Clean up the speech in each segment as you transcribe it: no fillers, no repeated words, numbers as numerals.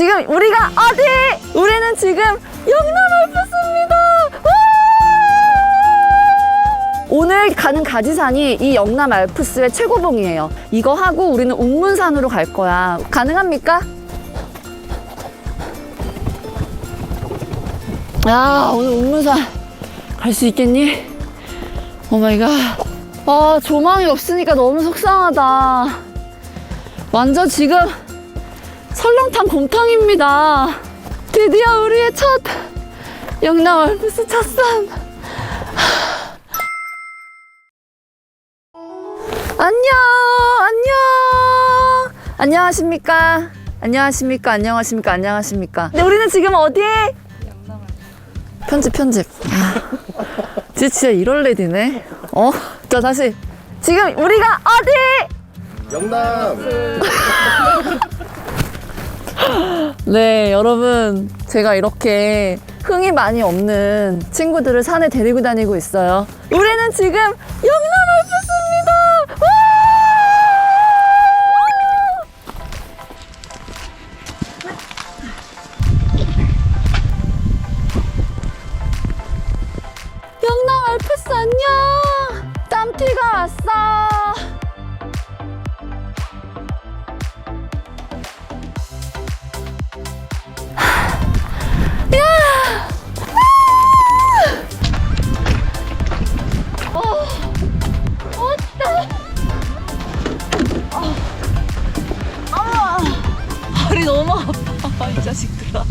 지금 우리가 어디? 우리는 지금 영남알프스입니다. 오늘 가는 가지산이 이 영남알프스의 최고봉이에요. 이거 하고 우리는 운문산으로 갈 거야. 가능합니까? 야, 오늘 운문산 갈 수 있겠니? 오마이갓. 아, 조망이 없으니까 너무 속상하다. 완전 지금 설렁탕 곰탕입니다. 드디어 우리의 첫 영남알프스 첫산. 안녕, 안녕. 안녕하십니까? 안녕하십니까? 안녕하십니까? 안녕하십니까? 네, 우리는 지금 어디에? 편집. 진짜 이럴 레디네. 자, 다시. 지금 우리가 어디? 영남. 네, 여러분. 제가 이렇게 흥이 많이 없는 친구들을 산에 데리고 다니고 있어요. 우리는 지금 영남알프스입니다. 영남알프스 안녕. 땀티가 왔어. 발이 너무 아파, 이 자식들아.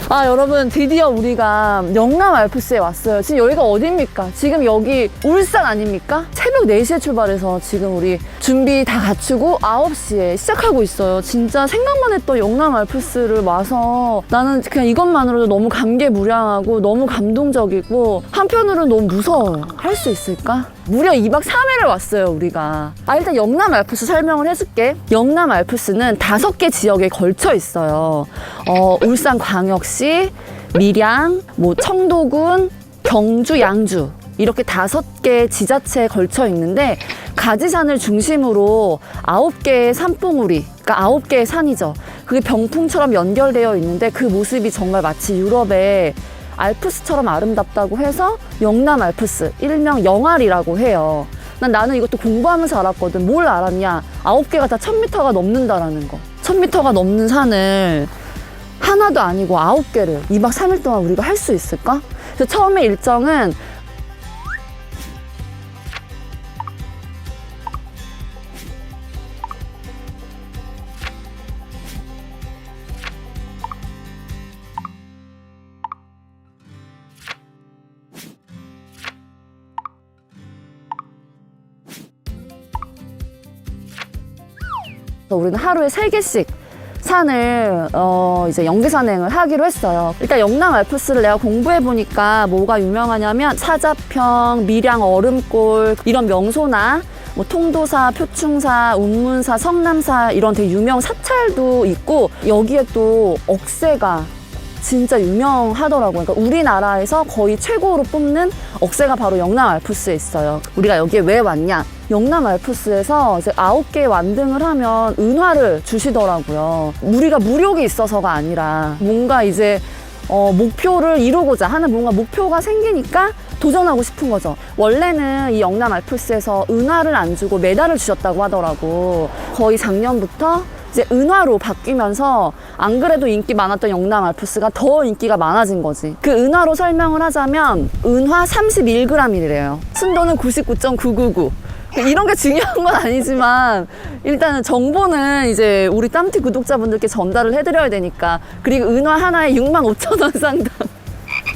아, 여러분, 드디어 우리가 영남알프스에 왔어요. 지금 여기가 어디입니까? 지금 여기 울산 아닙니까? 새벽 4시에 출발해서 지금 우리 준비 다 갖추고 9시에 시작하고 있어요. 진짜 생각만 했던 영남알프스를 와서 나는 그냥 이것만으로도 너무 감개무량하고 너무 감동적이고 한편으로는 너무 무서워요. 할 수 있을까? 무려 2박 3일을 왔어요, 우리가. 일단 영남알프스 설명을 해줄게. 영남알프스는 5개 지역에 걸쳐 있어요. 울산광역시, 밀양, 청도군, 경주, 양주 이렇게 5개 지자체에 걸쳐 있는데 가지산을 중심으로 9개의 산봉우리, 그러니까 9개의 산이죠. 그게 병풍처럼 연결되어 있는데 그 모습이 정말 마치 유럽의 알프스처럼 아름답다고 해서 영남알프스, 일명 영알이라고 해요. 나는 이것도 공부하면서 알았거든. 뭘 알았냐? 9개가 다 1000m가 넘는다라는 거. 1000m가 넘는 산을 하나도 아니고 9개를 2박 3일 동안 우리가 할 수 있을까? 그래서 처음에 일정은 우리는 하루에 3개씩 산을 이제 연계산행을 하기로 했어요. 일단 영남알프스를 내가 공부해보니까 뭐가 유명하냐면 사자평, 밀양 얼음골 이런 명소나 통도사, 표충사, 운문사, 성남사 이런 되게 유명 사찰도 있고 여기에 또 억새가 진짜 유명하더라고요. 그러니까 우리나라에서 거의 최고로 뽑는 억새가 바로 영남알프스에 있어요. 우리가 여기에 왜 왔냐? 영남알프스에서 이제 9개 완등을 하면 은화를 주시더라고요. 우리가 무력이 있어서가 아니라 뭔가 이제 목표를 이루고자 하는 뭔가 목표가 생기니까 도전하고 싶은 거죠. 원래는 이 영남알프스에서 은화를 안 주고 메달을 주셨다고 하더라고. 거의 작년부터 이제 은화로 바뀌면서 안 그래도 인기 많았던 영남알프스가 더 인기가 많아진 거지. 그 은화로 설명을 하자면 은화 31g이래요. 순도는 99.999. 이런 게 중요한 건 아니지만 일단은 정보는 이제 우리 땀티 구독자분들께 전달을 해드려야 되니까. 그리고 은화 하나에 65,000원 상당.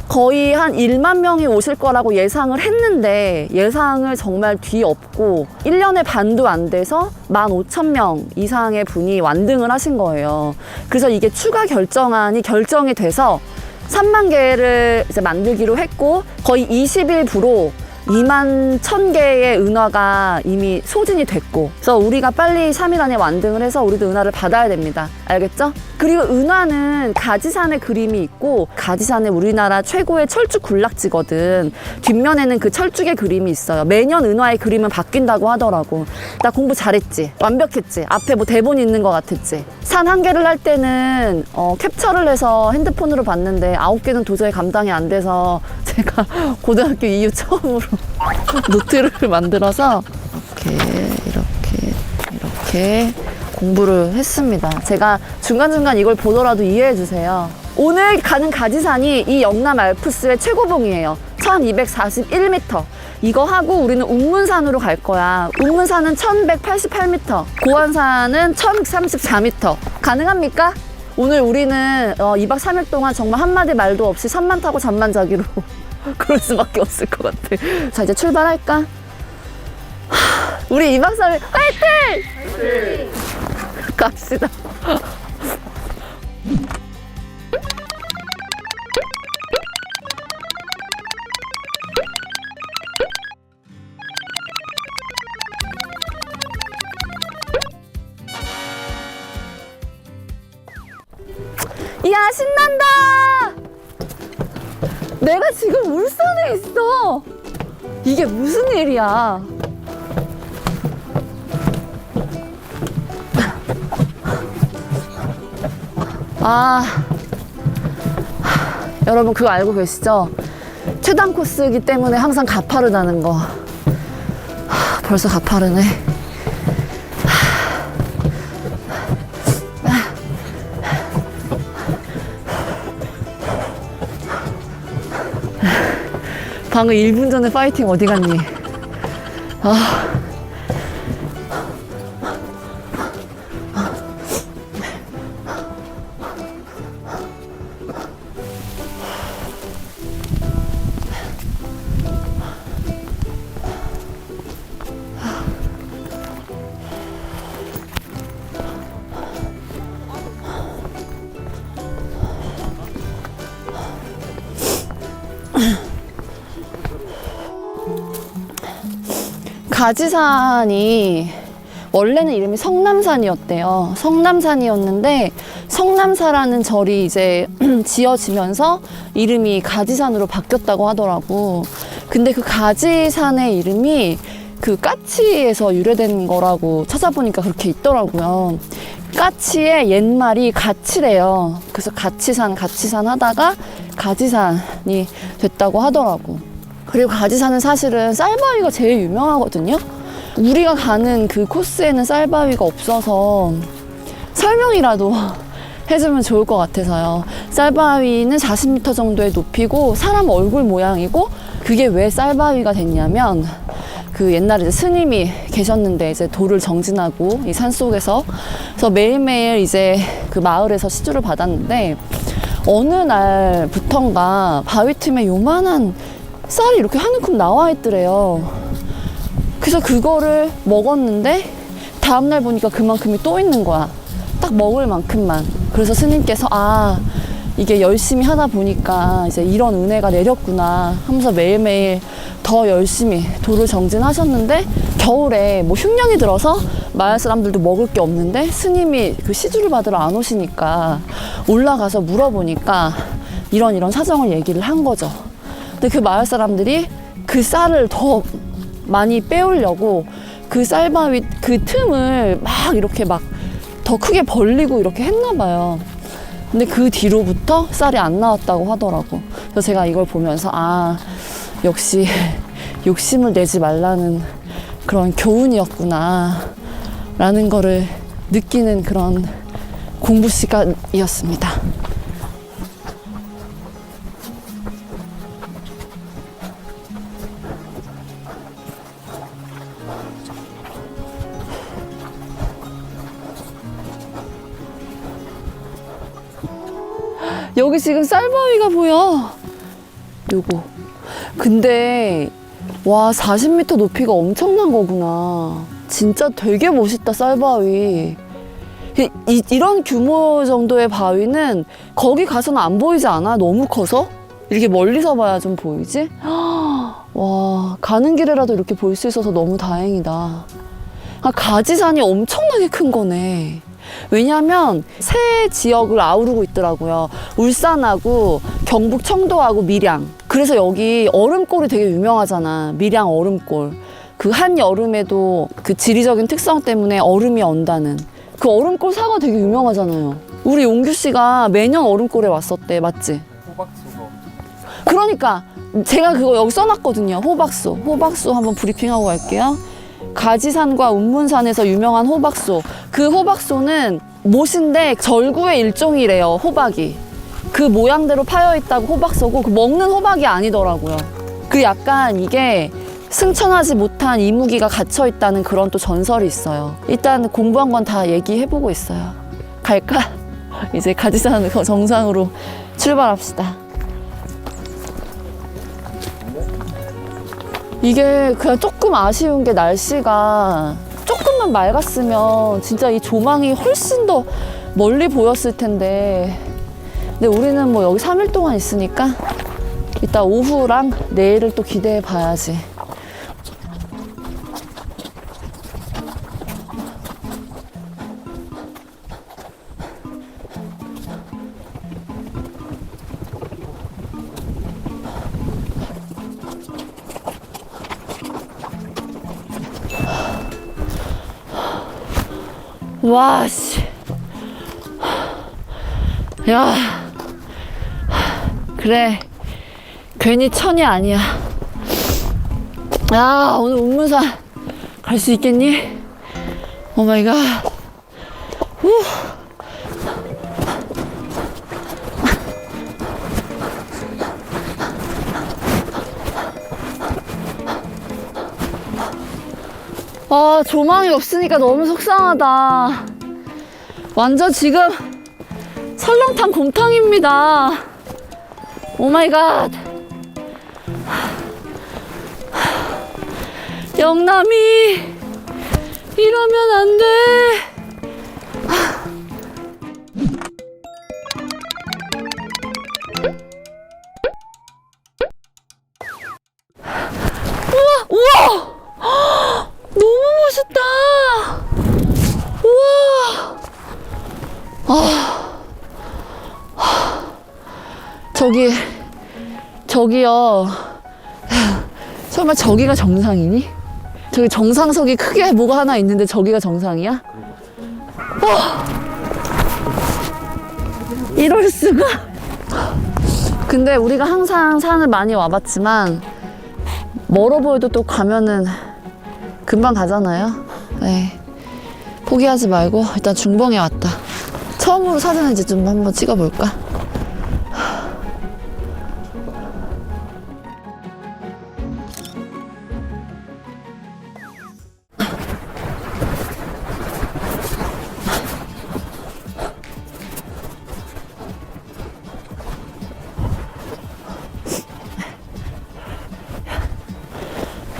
거의 한 1만 명이 오실 거라고 예상을 했는데 예상을 정말 뒤엎고 1년의 반도 안 돼서 15,000명 이상의 분이 완등을 하신 거예요. 그래서 이게 추가 결정안이 결정이 돼서 3만 개를 이제 만들기로 했고 거의 20일 부로 2만 1,000개의 은화가 이미 소진이 됐고, 그래서 우리가 빨리 3일 안에 완등을 해서 우리도 은화를 받아야 됩니다. 알겠죠? 그리고 은화는 가지산의 그림이 있고, 가지산은 우리나라 최고의 철쭉 군락지거든. 뒷면에는 그 철쭉의 그림이 있어요. 매년 은화의 그림은 바뀐다고 하더라고. 나 공부 잘했지? 완벽했지? 앞에 뭐 대본이 있는 것 같았지? 산 한 개를 할 때는 캡처를 해서 핸드폰으로 봤는데 9개는 도저히 감당이 안 돼서 제가 고등학교 이후 처음으로 노트를 만들어서 이렇게 공부를 했습니다. 제가 중간중간 이걸 보더라도 이해해 주세요. 오늘 가는 가지산이 이 영남 알프스의 최고봉이에요. 1241m. 이거 하고 우리는 운문산으로 갈 거야. 운문산은 1188m, 고안산은 1034m. 가능합니까? 오늘 우리는 2박 3일 동안 정말 한마디 말도 없이 산만 타고 잠만 자기로 그럴 수밖에 없을 것 같아. 자, 이제 출발할까? 우리 2박 3일 화이팅! 화이팅! 갑시다. 이야, 신난다! 내가 지금 울산에 있어! 이게 무슨 일이야? 여러분 그거 알고 계시죠? 최단 코스이기 때문에 항상 가파르다는 거. 벌써 가파르네. 방금 1분 전에 파이팅 어디 갔니? 가지산이 원래는 이름이 성남산이었대요. 성남산이었는데 성남사라는 절이 이제 지어지면서 이름이 가지산으로 바뀌었다고 하더라고. 근데 그 가지산의 이름이 그 까치에서 유래된 거라고 찾아보니까 그렇게 있더라고요. 까치의 옛말이 가치래요. 그래서 가치산 하다가 가지산이 됐다고 하더라고. 그리고 가지산은 사실은 쌀바위가 제일 유명하거든요. 우리가 가는 그 코스에는 쌀바위가 없어서 설명이라도 해주면 좋을 것 같아서요. 쌀바위는 40m 정도의 높이고 사람 얼굴 모양이고, 그게 왜 쌀바위가 됐냐면 그 옛날에 이제 스님이 계셨는데 이제 돌을 정진하고 이 산속에서, 그래서 매일매일 이제 그 마을에서 시주를 받았는데 어느 날부턴가 바위 틈에 요만한 쌀이 이렇게 한 움큼 나와 있더래요. 그래서 그거를 먹었는데 다음날 보니까 그만큼이 또 있는 거야. 딱 먹을 만큼만. 그래서 스님께서 이게 열심히 하다 보니까 이제 이런 은혜가 내렸구나 하면서 매일매일 더 열심히 돌을 정진하셨는데, 겨울에 뭐 흉년이 들어서 마을 사람들도 먹을 게 없는데 스님이 그 시주를 받으러 안 오시니까 올라가서 물어보니까 이런 사정을 얘기를 한 거죠. 근데 그 마을 사람들이 그 쌀을 더 많이 빼오려고 그 쌀바위 그 틈을 막 이렇게 막 더 크게 벌리고 이렇게 했나 봐요. 근데 그 뒤로부터 쌀이 안 나왔다고 하더라고. 그래서 제가 이걸 보면서 역시 욕심을 내지 말라는 그런 교훈이었구나 라는 거를 느끼는 그런 공부 시간이었습니다. 여기 지금 쌀바위가 보여. 요거. 근데 와, 40m 높이가 엄청난 거구나. 진짜 되게 멋있다, 쌀바위. 이런 규모 정도의 바위는 거기 가서는 안 보이지 않아? 너무 커서? 이렇게 멀리서 봐야 좀 보이지? 와, 가는 길에라도 이렇게 볼 수 있어서 너무 다행이다. 아, 가지산이 엄청나게 큰 거네. 왜냐면 세 지역을 아우르고 있더라고요. 울산하고 경북 청도하고 밀양. 그래서 여기 얼음골이 되게 유명하잖아. 밀양 얼음골. 그 한여름에도 그 지리적인 특성 때문에 얼음이 언다는 그 얼음골 사과 되게 유명하잖아요. 우리 용규 씨가 매년 얼음골에 왔었대. 맞지? 호박수거. 그러니까 제가 그거 여기 써놨거든요. 호박수. 호박수 한번 브리핑하고 갈게요. 가지산과 운문산에서 유명한 호박수. 그 호박수는 못인데 절구의 일종이래요. 호박이. 그 모양대로 파여있다고 호박수고 그 먹는 호박이 아니더라고요. 그 약간 이게 승천하지 못한 이무기가 갇혀있다는 그런 또 전설이 있어요. 일단 공부한 건 다 얘기해보고 있어요. 갈까? 이제 가지산 정상으로 출발합시다. 이게 그냥 조금 아쉬운 게 날씨가 조금만 맑았으면 진짜 이 조망이 훨씬 더 멀리 보였을 텐데, 근데 우리는 뭐 여기 3일 동안 있으니까 이따 오후랑 내일을 또 기대해 봐야지. 와, 씨. 야. 그래. 괜히 천이 아니야. 야, 오늘 운문산 갈 수 있겠니? 오 마이 갓. 후. 아, 조망이 없으니까 너무 속상하다. 완전 지금 설렁탕 곰탕입니다. 오 마이 갓. 영남이 이러면 안 돼. 우와, 우와. 너무 멋있다. 우와. 저기요. 설마 저기가 정상이니? 저기 정상석이 크게 뭐가 하나 있는데 저기가 정상이야? 이럴 수가. 근데 우리가 항상 산을 많이 와봤지만 멀어 보여도 또 가면은 금방 가잖아요. 네. 포기하지 말고 일단 중봉에 왔다. 처음으로 사진을 이제 좀 한번 찍어볼까?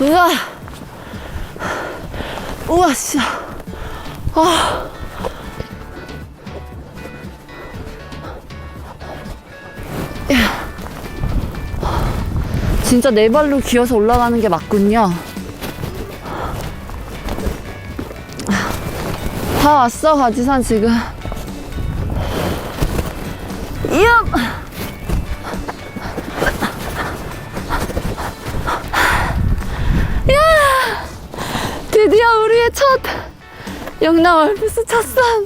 우와. 우와, 씨. 아. 야. 진짜 네 발로 기어서 올라가는 게 맞군요. 다 왔어, 가지산 지금. 이야. 드디어 우리의 첫 영남 알프스 첫산.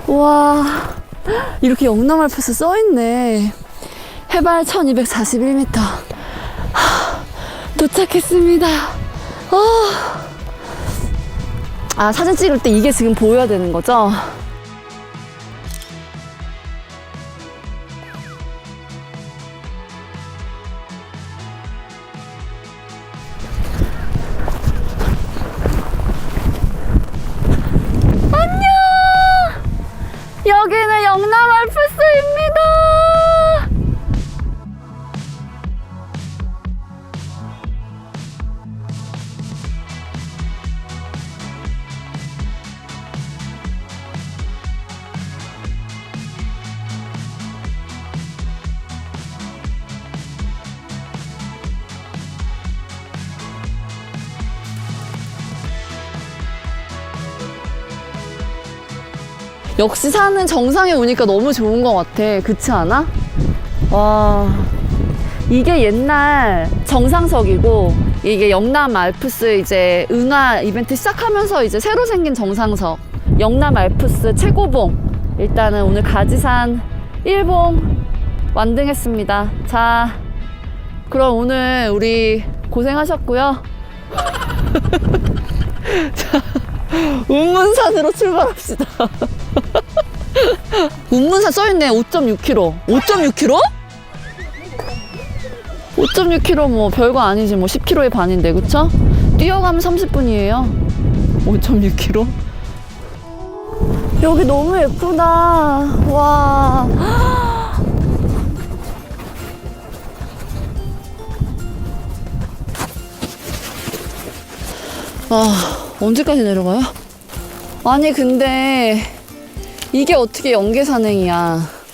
와, 이렇게 영남 알프스 써있네. 해발 1241m. 도착했습니다. 아, 사진 찍을 때 이게 지금 보여야 되는 거죠? 안녕! 여기는 영남 알프스입니다. 역시 산은 정상에 오니까 너무 좋은 것 같아. 그렇지 않아? 와, 이게 옛날 정상석이고 이게 영남 알프스 이제 은하 이벤트 시작하면서 이제 새로 생긴 정상석 영남 알프스 최고봉. 일단은 오늘 가지산 1봉 완등했습니다. 자, 그럼 오늘 우리 고생하셨고요. 자, 운문산으로 출발합시다. 운문산 써있네. 5.6km. 5.6km? 5.6km 뭐 별거 아니지. 뭐 10km의 반인데, 그쵸? 뛰어가면 30분이에요. 5.6km. 여기 너무 예쁘다. 와. 언제까지 내려가요? 아니 근데 이게 어떻게 연계산행이야.